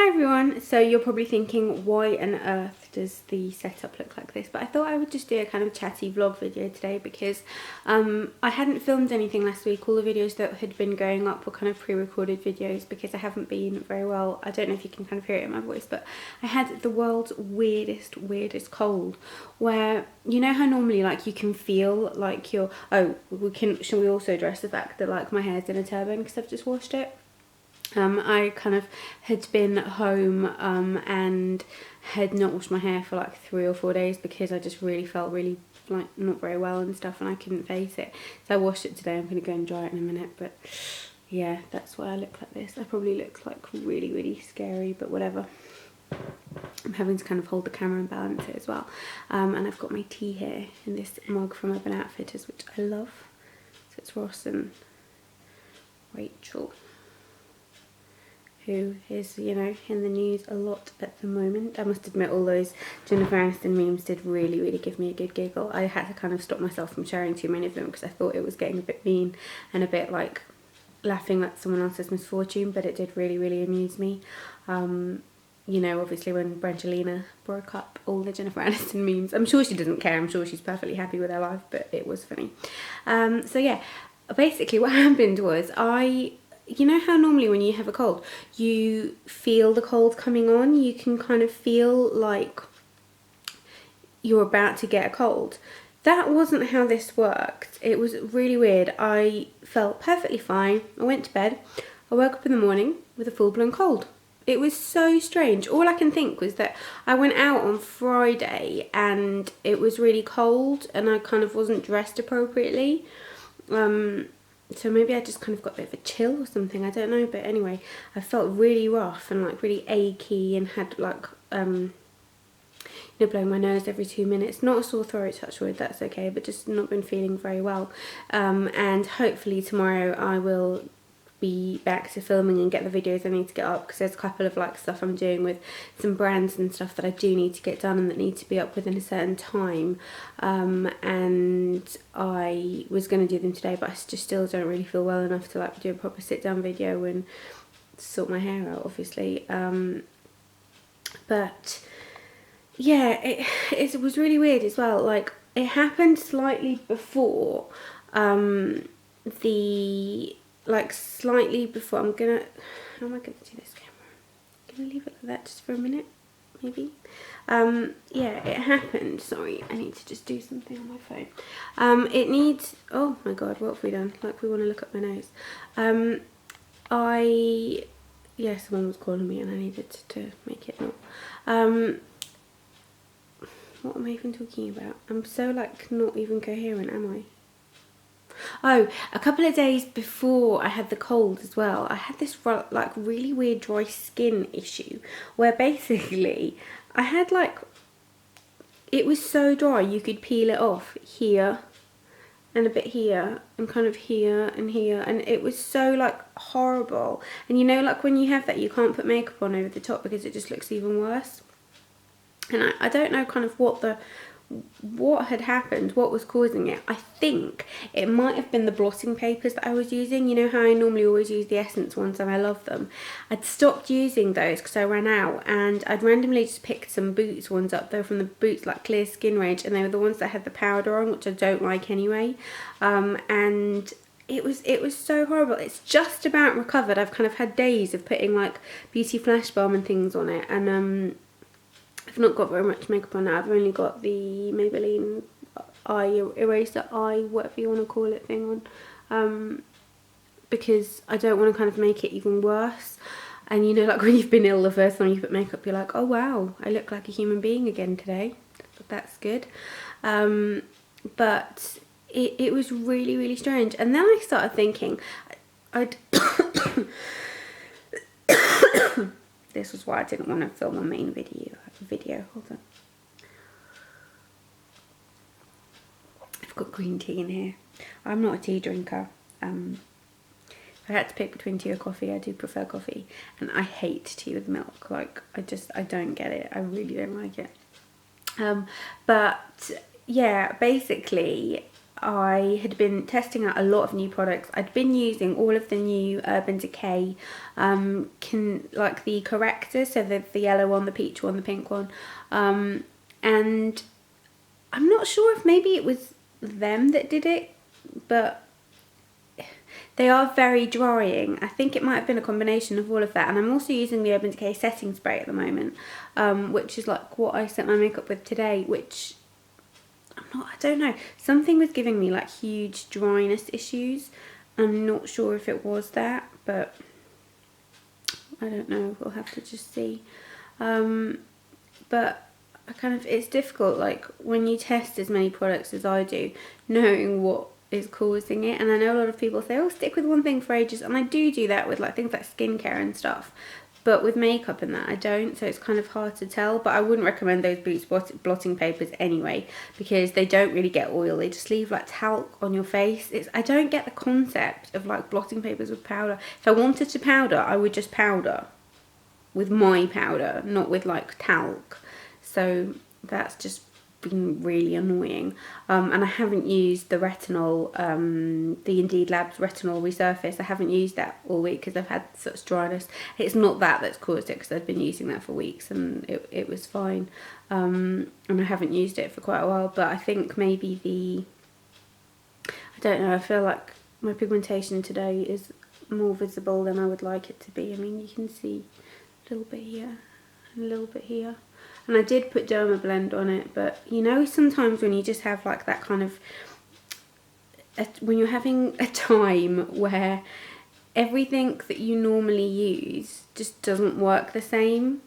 everyone, so you're probably thinking why on earth does the setup look like this, but I thought I would just do a kind of chatty vlog video today because I hadn't filmed anything last week. All the videos that had been going up were kind of pre-recorded videos because I haven't been very well. I don't know if you can kind of hear it in my voice, but I had the world's weirdest cold where, you know how normally like you can feel like you're, shall we also address the fact that like my hair's in a turban because I've just washed it. I kind of had been home and had not washed my hair for like 3 or 4 days because I just really felt really like not very well and stuff, and I couldn't face it. So I washed it today. I'm going to go and dry it in a minute, but yeah, that's why I look like this. I probably look like really scary, but whatever. I'm having to kind of hold the camera and balance it as well. And I've got my tea here in this mug from Urban Outfitters, which I love. So it's Ross and Rachel, who is, you know, in the news a lot at the moment. I must admit, all those Jennifer Aniston memes did really give me a good giggle. I had to kind of stop myself from sharing too many of them because I thought it was getting a bit mean and a bit like laughing at someone else's misfortune, but it did really amuse me. You know, obviously when Brangelina broke up, all the Jennifer Aniston memes, I'm sure she doesn't care, I'm sure she's perfectly happy with her life, but it was funny. So yeah, basically what happened was you know how normally when you have a cold, you feel the cold coming on, you can kind of feel like you're about to get a cold. That wasn't how this worked. It was really weird. I felt perfectly fine. I went to bed. I woke up in the morning with a full-blown cold. It was so strange. All I can think was that I went out on Friday and it was really cold and I kind of wasn't dressed appropriately. So maybe I just kind of got a bit of a chill or something, I don't know. But anyway, I felt really rough and like really achy and had like, you know, blowing my nose every 2 minutes. Not a sore throat, touch wood, that's okay, but just not been feeling very well. And hopefully tomorrow I will be back to filming and get the videos I need to get up, because there's a couple of like stuff I'm doing with some brands and stuff that I do need to get done and that need to be up within a certain time, and I was going to do them today, but I just still don't really feel well enough to like do a proper sit down video and sort my hair out, obviously. But yeah, it was really weird as well. Like, it happened slightly before slightly before, how am I gonna do this camera? Can we leave it like that just for a minute, maybe? Yeah, it happened, sorry, I need to just do something on my phone. It needs, oh my god, what have we done? Like, we want to look at my nose. Yeah, someone was calling me and I needed to make it not. What am I even talking about? I'm so like not even coherent, am I? Oh, a couple of days before I had the cold as well, I had this like really weird dry skin issue where basically I had like, it was so dry you could peel it off here and a bit here and kind of here, and it was so like horrible. And you know, like when you have that, you can't put makeup on over the top because it just looks even worse. And I don't know kind of what had happened, what was causing it. I think it might have been the blotting papers that I was using. You know how I normally always use the Essence ones and I love them. I'd stopped using those because I ran out, and I'd randomly just picked some Boots ones up. They were from the Boots like Clear Skin range, and they were the ones that had the powder on, which I don't like anyway. And it was so horrible. It's just about recovered. I've kind of had days of putting like Beauty Flash Balm and things on it, and I've not got very much makeup on now. I've only got the Maybelline eye eraser, whatever you want to call it, thing on, because I don't want to kind of make it even worse. And you know, like when you've been ill the first time you put makeup, you're like, oh wow, I look like a human being again today. That's good. But it was really strange. And then I started thinking, this was why I didn't want to film a main video. Hold on. I've got green tea in here. I'm not a tea drinker. If I had to pick between tea or coffee, I do prefer coffee. And I hate tea with milk. Like, I don't get it. I really don't like it. But yeah, basically, I had been testing out a lot of new products. I'd been using all of the new Urban Decay, like the correctors, so the yellow one, the peach one, the pink one, and I'm not sure if maybe it was them that did it, but they are very drying. I think it might have been a combination of all of that. And I'm also using the Urban Decay setting spray at the moment, which is like what I set my makeup with today, which I don't know. Something was giving me like huge dryness issues. I'm not sure if it was that, but I don't know. We'll have to just see. But it's difficult, like when you test as many products as I do, knowing what is causing it. And I know a lot of people say, oh, stick with one thing for ages, and I do that with like things like skincare and stuff, but with makeup and that I don't, so it's kind of hard to tell. But I wouldn't recommend those Boots blotting papers anyway, because they don't really get oil, they just leave like talc on your face. I don't get the concept of like blotting papers with powder. If I wanted to powder, I would just powder with my powder, not with like talc. So that's just been really annoying. And I haven't used the retinol, the Indeed Labs retinol resurface. I haven't used that all week because I've had such dryness. It's not that that's caused it, because I've been using that for weeks and it was fine. And I haven't used it for quite a while, but I think maybe I don't know, I feel like my pigmentation today is more visible than I would like it to be. I mean, you can see a little bit here and a little bit here. And I did put Derma Blend on it, but you know, sometimes when you just have like that kind of, when you're having a time where everything that you normally use just doesn't work the same,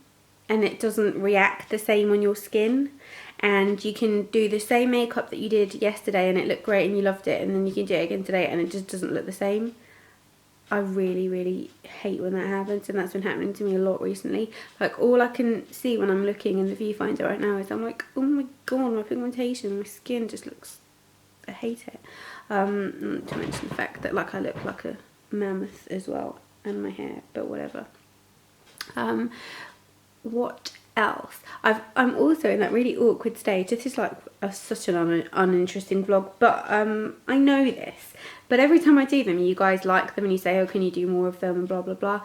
and it doesn't react the same on your skin, and you can do the same makeup that you did yesterday and it looked great and you loved it, and then you can do it again today and it just doesn't look the same. I really, really hate when that happens, and that's been happening to me a lot recently. Like, all I can see when I'm looking in the viewfinder right now is I'm like, oh my god, my pigmentation, my skin just looks, I hate it. Not to mention the fact that like I look like a mammoth as well, and my hair, but whatever. What else? I'm also in that really awkward stage. This is like such an uninteresting vlog, but I know this. But every time I do them, you guys like them and you say, oh, can you do more of them and blah, blah, blah.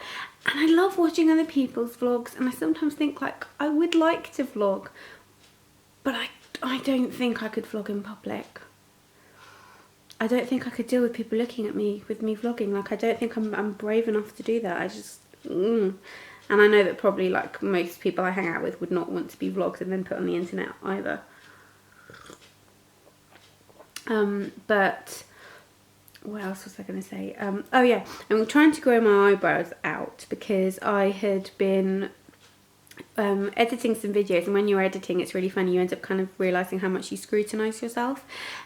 And I love watching other people's vlogs, and I sometimes think like, I would like to vlog, but I don't think I could vlog in public. I don't think I could deal with people looking at me with me vlogging. Like, I don't think I'm brave enough to do that. I just, And I know that probably like most people I hang out with would not want to be vlogged and then put on the internet either. But what else was I going to say? Oh yeah, I'm trying to grow my eyebrows out because I had been editing some videos, and when you're editing it's really funny, you end up kind of realising how much you scrutinise yourself,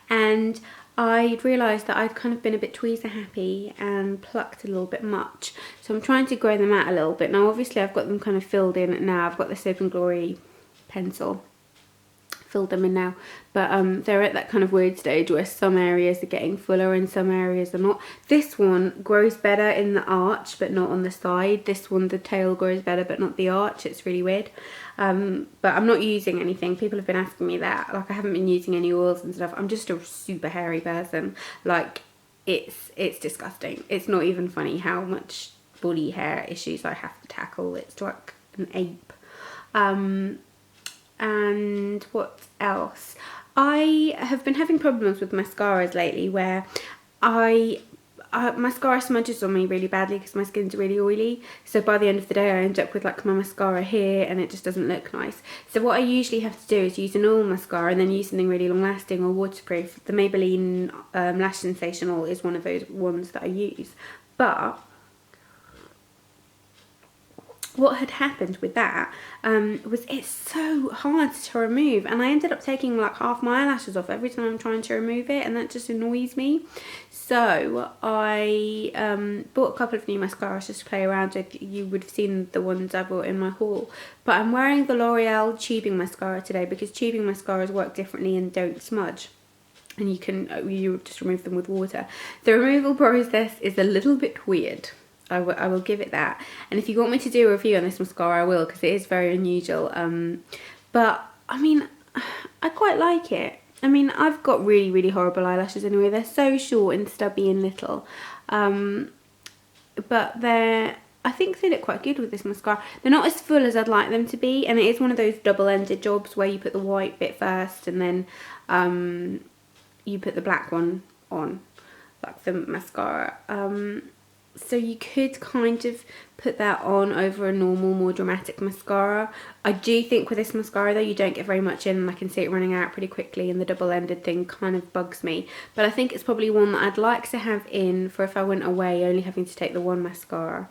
and I realised that I'd kind of been a bit tweezer happy and plucked a little bit much, so I'm trying to grow them out a little bit. Now obviously I've got them kind of filled in now. I've got the Soap and Glory pencil, filled them in now, but they're at that kind of weird stage where some areas are getting fuller and some areas are not. This one grows better in the arch but not on the side. This one, the tail grows better but not the arch. It's really weird. But I'm not using anything. People have been asking me that. Like, I haven't been using any oils and stuff. I'm just a super hairy person. Like, it's disgusting. It's not even funny how much body hair issues I have to tackle. It's like an ape. And what else? I have been having problems with mascaras lately where mascara smudges on me really badly because my skin's really oily. So by the end of the day I end up with like my mascara here and it just doesn't look nice. So what I usually have to do is use an oil mascara and then use something really long lasting or waterproof. The Maybelline Lash Sensation Oil is one of those ones that I use. But what had happened with that was it's so hard to remove, and I ended up taking like half my eyelashes off every time I'm trying to remove it, and that just annoys me. So I bought a couple of new mascaras just to play around with. You would have seen the ones I bought in my haul, but I'm wearing the L'Oreal tubing mascara today because tubing mascaras work differently and don't smudge, and you just remove them with water. The removal process is a little bit weird. I will give it that. And if you want me to do a review on this mascara, I will, because it is very unusual. But, I mean, I quite like it. I mean, I've got really horrible eyelashes anyway. They're so short and stubby and little. But I think they look quite good with this mascara. They're not as full as I'd like them to be, and it is one of those double-ended jobs where you put the white bit first and then you put the black one on, like the mascara. So you could kind of put that on over a normal, more dramatic mascara. I do think with this mascara though, you don't get very much in, and I can see it running out pretty quickly, and the double-ended thing kind of bugs me. But I think it's probably one that I'd like to have in for if I went away, only having to take the one mascara.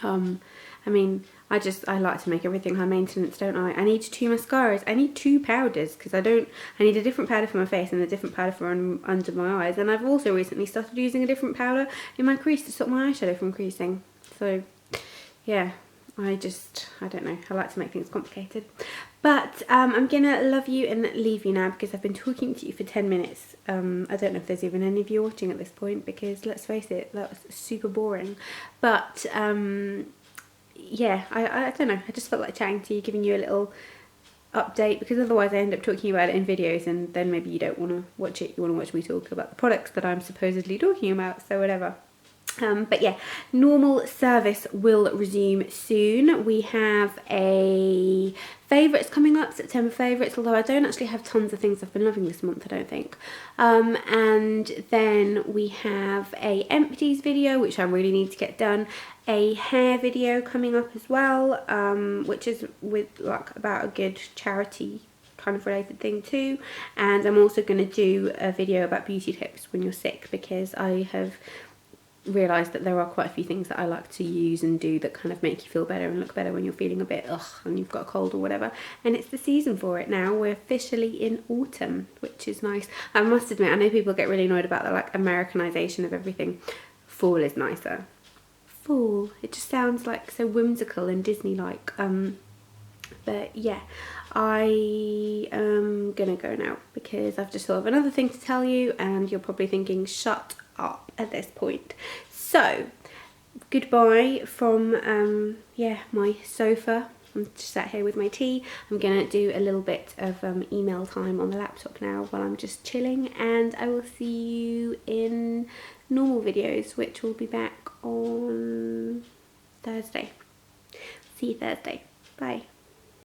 I mean, I like to make everything high maintenance, don't I? I need 2 mascaras. I need 2 powders because I need a different powder for my face and a different powder for under my eyes. And I've also recently started using a different powder in my crease to stop my eyeshadow from creasing. So, yeah, I don't know. I like to make things complicated. But I'm going to love you and leave you now because I've been talking to you for 10 minutes. I don't know if there's even any of you watching at this point because, let's face it, that was super boring. But, yeah, I don't know. I just felt like chatting to you, giving you a little update because otherwise I end up talking about it in videos and then maybe you don't want to watch it. You want to watch me talk about the products that I'm supposedly talking about, so whatever. But yeah, normal service will resume soon. We have a favourites coming up, September favourites, although I don't actually have tons of things I've been loving this month, I don't think. And then we have a empties video, which I really need to get done. A hair video coming up as well, which is with like about a good charity kind of related thing too. And I'm also going to do a video about beauty tips when you're sick because I have realised that there are quite a few things that I like to use and do that kind of make you feel better and look better when you're feeling a bit and you've got a cold or whatever. And it's the season for it now. We're officially in autumn, which is nice. I must admit, I know people get really annoyed about the like Americanization of everything. Fall is nicer. Fall. It just sounds like so whimsical and Disney-like. But yeah, I am gonna go now because I've just thought of another thing to tell you and you're probably thinking shut up at this point. So goodbye from yeah, my sofa. I'm just sat here with my tea. I'm gonna do a little bit of email time on the laptop now while I'm just chilling, and I will see you in normal videos, which will be back on Thursday. See you Thursday. Bye.